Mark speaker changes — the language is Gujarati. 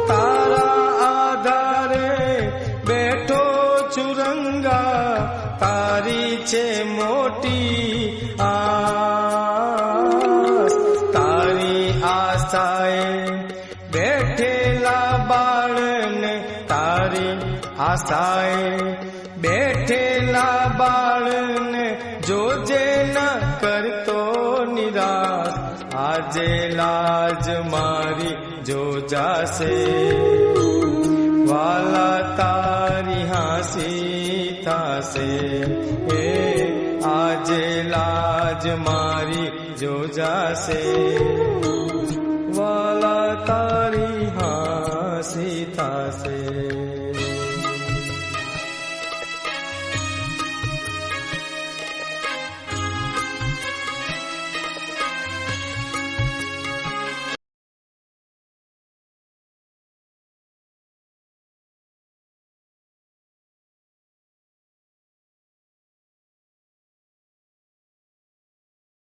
Speaker 1: તારા આધારે બેઠો છું રંગા, તારી છે મોટી આસ. તારી આશાએ બેઠેલા બાળને, તારી આશાએ બેઠેલા બાળને જોજે ન કરતો નિરાશ. આજે લાજ મારી જોજાશે, વાલા તારી હાંસી થાશે. આજે લાજ મારી જોજાશે.